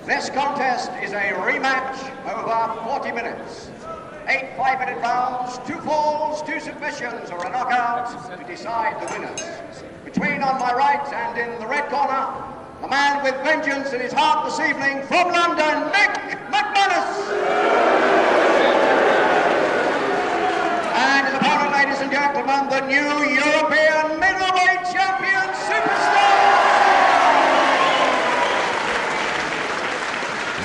This contest is a rematch over 40 minutes. 8 5-minute rounds, 2 falls, 2 submissions, or a knockout to decide the winners. Between on my right and in the red corner, the man with vengeance in his heart this evening from London, Mick McManus. And his opponent, ladies and gentlemen, the new European middleweight champion superstar.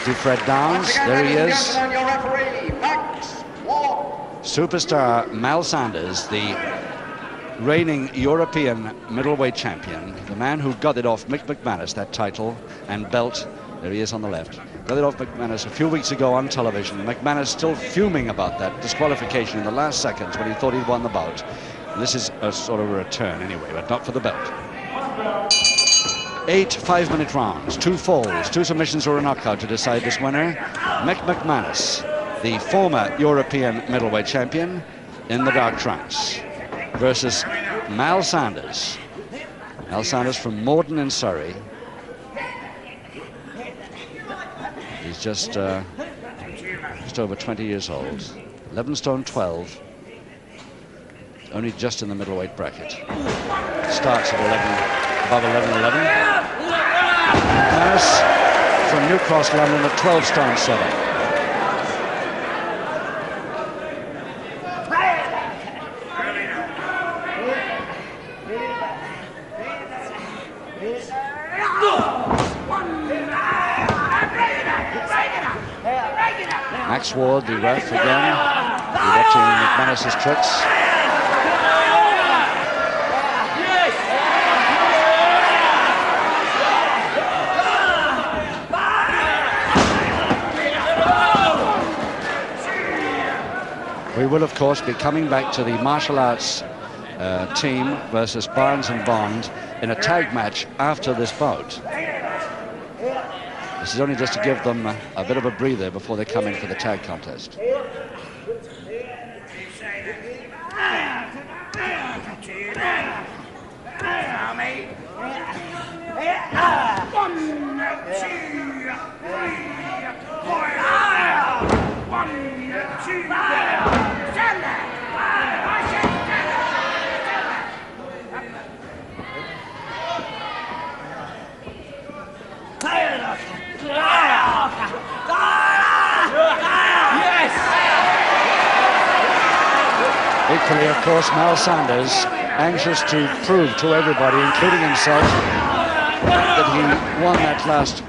To Fred Downs, Again, there he is. Your referee, Max Ward. Superstar Mal Sanders, the reigning European middleweight champion, the man who got it off Mick McManus, that title and belt. There he is on the left. Got it off McManus a few weeks ago on television. McManus still fuming about that disqualification in the last seconds when he thought he'd won the bout. This is a sort of a return anyway, but not for the belt. 8 5-minute rounds, 2 falls, 2 submissions or a knockout to decide this winner. Mick McManus, the former European middleweight champion, in the dark trunks, versus Mal Sanders. Mal Sanders from Morden in Surrey. He's just over 20 years old. 11 stone 12. Only just in the middleweight bracket. Starts at 11, above 11. McManus from New Cross, London at 12 stone 7. Max Ward, the ref again, watching McManus's tricks. We will, of course, be coming back to the martial arts team versus Barnes and Bond in a tag match after this bout. This is only just to give them a bit of a breather before they come in for the tag contest. Equally, of course, Mal Sanders, anxious to prove to everybody, including himself, that he won that last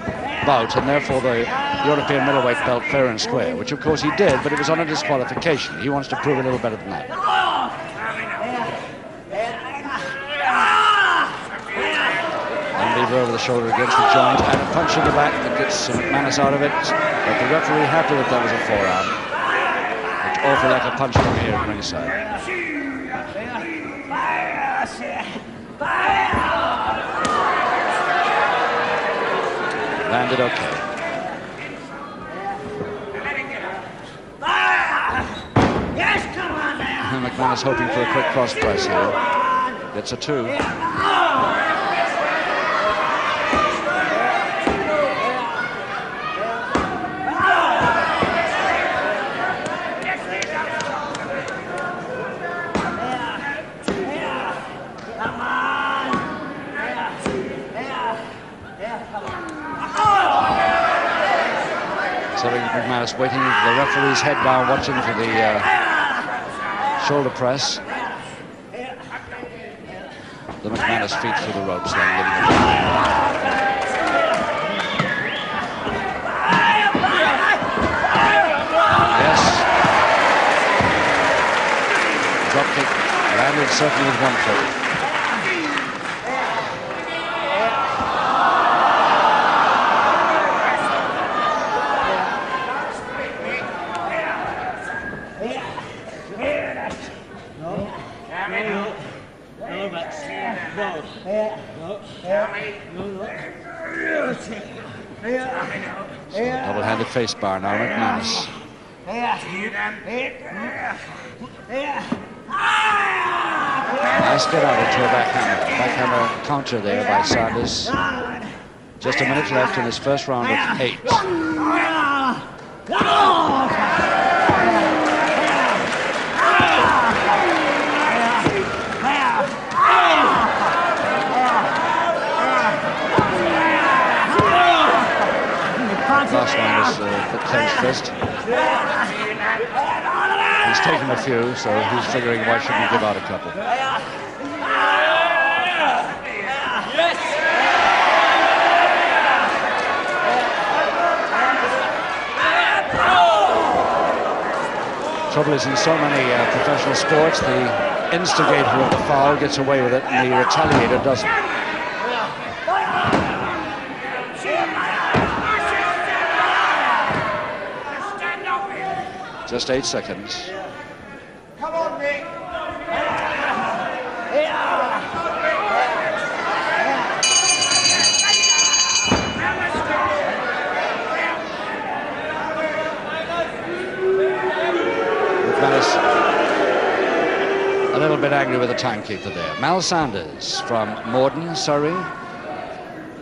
bout and therefore the European middleweight belt fair and square, which of course he did, but it was on a disqualification. He wants to prove a little better than that. And lever over the shoulder against the joint and a punch in the back that gets McManus out of it. But the referee happy that that was a forearm. Awful like a punch from here at ringside. Landed okay. McManus hoping for a quick cross press here. Gets a 2. McManus waiting with the referee's head down, watching for the shoulder press. The McManus feet through the ropes then. Yes. Drop kick landed certainly with one foot. Double-handed face bar now, McManus. Nice get out into a backhammer. Backhammer counter there by Sanders. Just a minute left in this first round of 8. Last one was the clenched fist. He's taken a few, so he's figuring why shouldn't he give out a couple. Trouble is, in so many professional sports, the instigator of the foul gets away with it and the retaliator doesn't. Just 8 seconds. Come on, Mick. McManus a little bit angry with the timekeeper there. Mal Sanders from Morden, Surrey,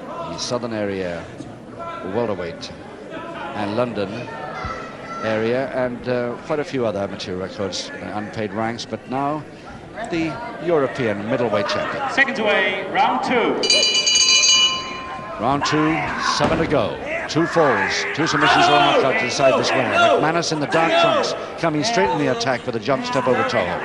the southern area welterweight, and London area, and quite a few other amateur records, unpaid ranks, but now the European middleweight champion. Seconds away, round 2. Round 2, 7 to go. 2 falls, 2 submissions or a knockout to decide this winner. McManus in the dark trunks, coming straight in the attack with a jump step over Toho.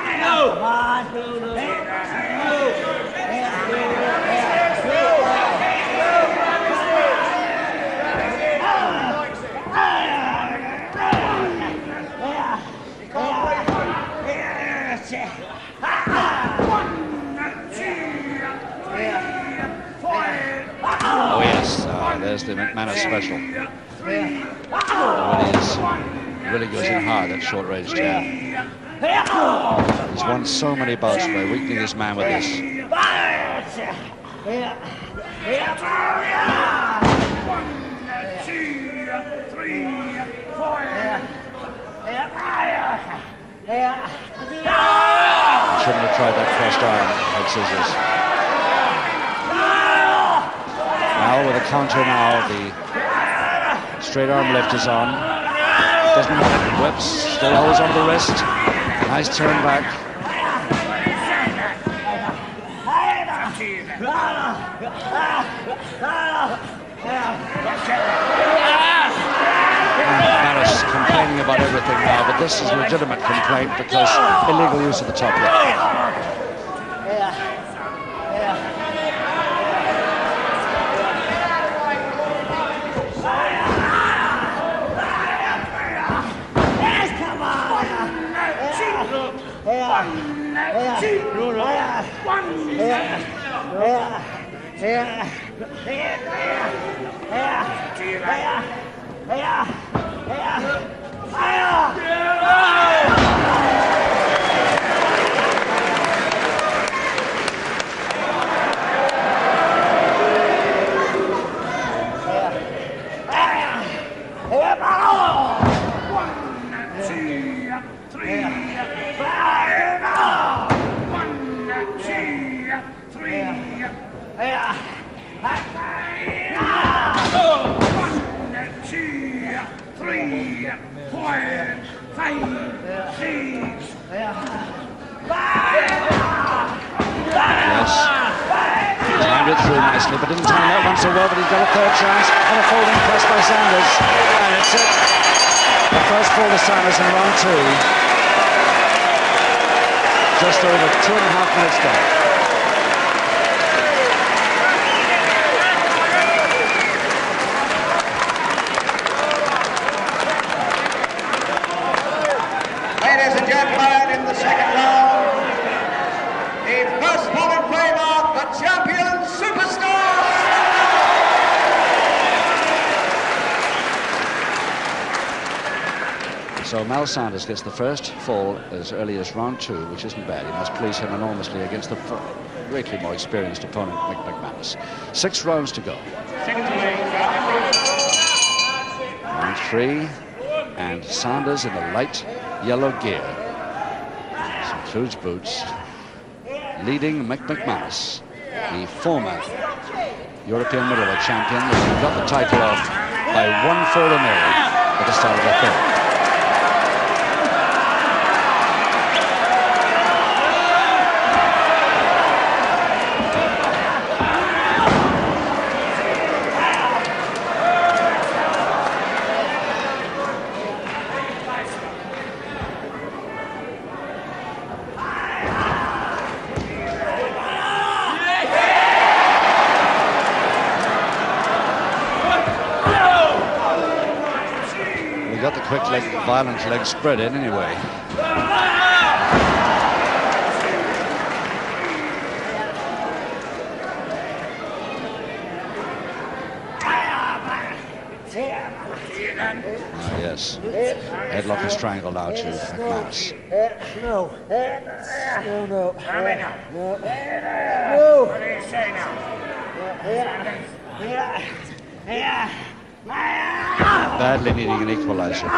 Oh yes, there's the McManus special. It really goes in hard, that short-range jab. He's won so many bouts by weakening this man with this. 1, 2, 3, 4. Shouldn't have tried that crossed arm head scissors. Now with a counter now, the straight arm lift is on. Doesn't matter, whips, still holds on the wrist. Nice turn back. McManus complaining about everything now, but this is a legitimate complaint because illegal use of the top lip. But didn't time that one so well, but he's got a third chance and a folding press by Sanders, and it's it. The first fall to Sanders in round 2. Just over 2.5 minutes gone. Ladies and gentlemen, in the second round, the first ball in favor, the champion superstar. So Mal Sanders gets the first fall as early as round 2, which isn't bad. He must please him enormously against the greatly more experienced opponent, Mick McManus. 6 rounds to go. Seconds away, Round 3, and Sanders in the light yellow gear. This includes boots, leading Mick McManus the former European middleweight champion, who got the title off by 1 fall to 0 at the start of the third. Quick leg, violent leg spread in anyway. Yes. Headlock and strangle now to McManus. No. What do you say now? Badly needing an equalizer.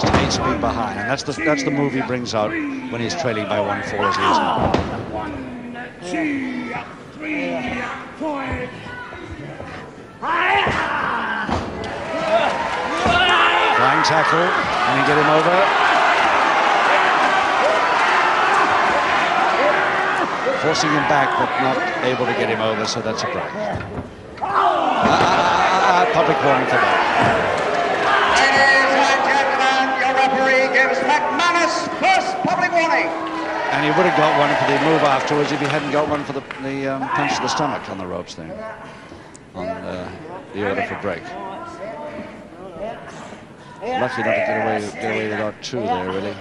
Just 8 speed behind, and that's the move he brings out when he's trailing by 1 fall as he is now. 1, 2, 3, 4. Flying tackle, and he get him over. Forcing him back, but not able to get him over, so that's a break. Public warning for that. Ladies and gentlemen, your referee gives McManus first public warning. And he would have got one for the move afterwards if he hadn't got one for the punch to the stomach on the ropes there, on the order for break. Lucky not to get away without 2 there, really.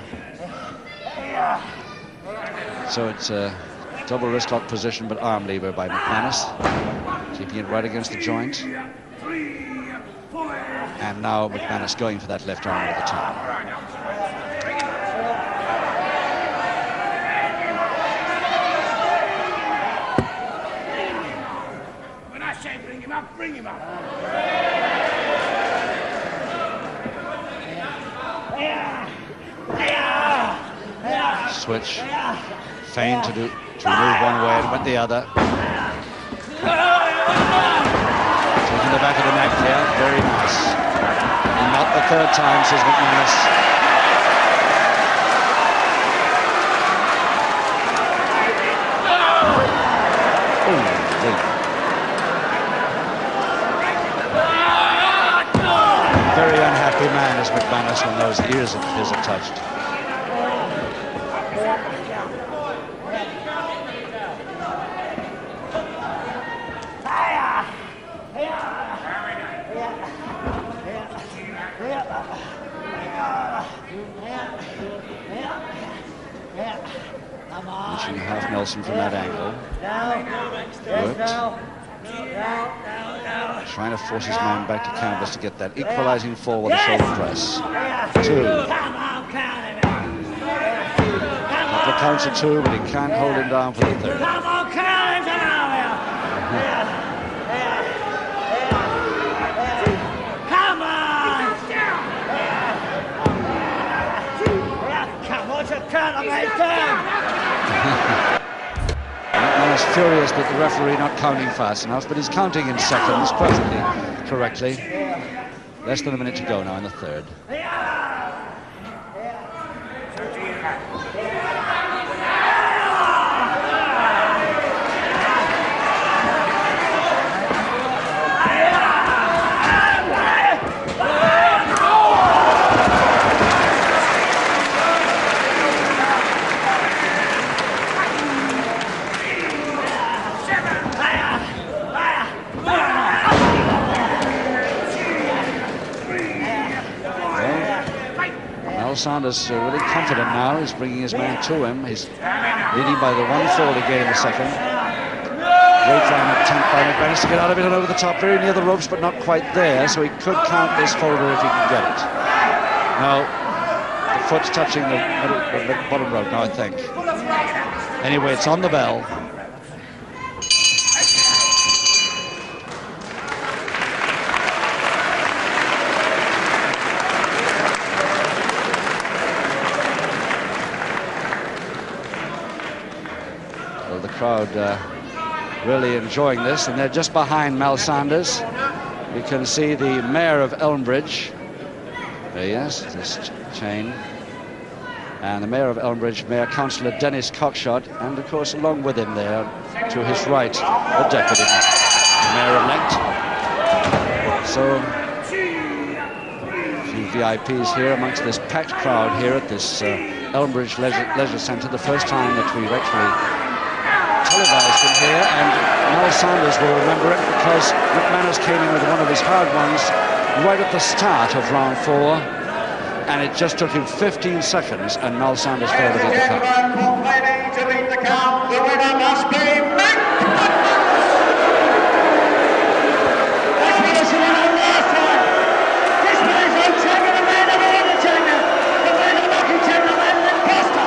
So it's a double wrist lock position, but arm lever by McManus, keeping it right against the joint. And now McManus going for that left arm all the time. When I say bring him up, bring him up. Switch. Feign to move one way and went the other. Taking the back of the neck there, very nice. And not the third time, says McManus. Very unhappy man is McManus when those ears of his are touched. Reaching half Nelson from that angle. Worked. Trying to force his man back to canvas to get that equalizing fall with a shoulder press. 2. Couple of counts of 2, but he can't hold him down for the third. McManus furious that the referee not counting fast enough, but he's counting in seconds perfectly correctly. Less than a minute to go now in the third. Sanders really confident now. He's bringing his man to him. He's leading by the 1 fall to gain in the second. Great attempt by McManus to get out of it and over the top, very near the ropes, but not quite there. So he could count this folder if he can get it. No, the foot's touching the bottom rope now, I think. Anyway, it's on the bell. crowd really enjoying this, and they're just behind Mal Sanders. You can see the Mayor of Elmbridge. There he is, this chain. And the Mayor of Elmbridge, Mayor Councillor Dennis Cockshott, and of course along with him there, to his right, the Deputy Mayor-elect. So, a few VIPs here amongst this packed crowd here at this Elmbridge Leisure Centre, the first time that we've actually televised him here, and Mal Sanders will remember it because McManus came in with one of his hard ones right at the start of round 4, and it just took him 15 seconds, and Mal Sanders failed to beat the count. Proclaiming to beat the count, the winner must be Mick McManus! That's what was won last time. This man is no champion, the man of all the champion, the man of lucky champion, and the imposter.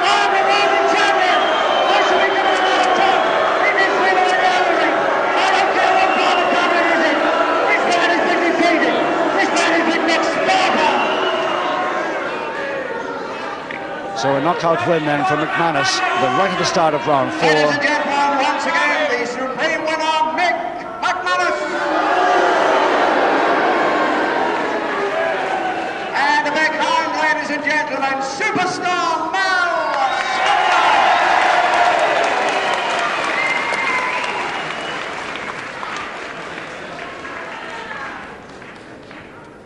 I'm the reigning champion. I should be given another top. He needs me to the gallery. I don't care what part of the country is in. This man has been defeated. This man has been Mick Sparta. So a knockout win then for McManus, right at the start of round 4. Ladies and gentlemen, once again, the supreme winner, Mick McManus. And a big hand, ladies and gentlemen, superstar Mal Sanders.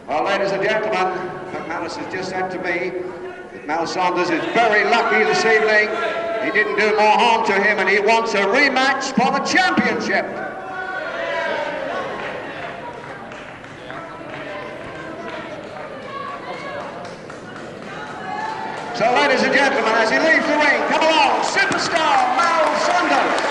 Well, ladies and gentlemen, McManus has just said to me that Mal Sanders is very lucky this evening. He didn't do more harm to him, and he wants a rematch for the championship. So, ladies and gentlemen, as he leaves the ring, come along, superstar Mal Sanders.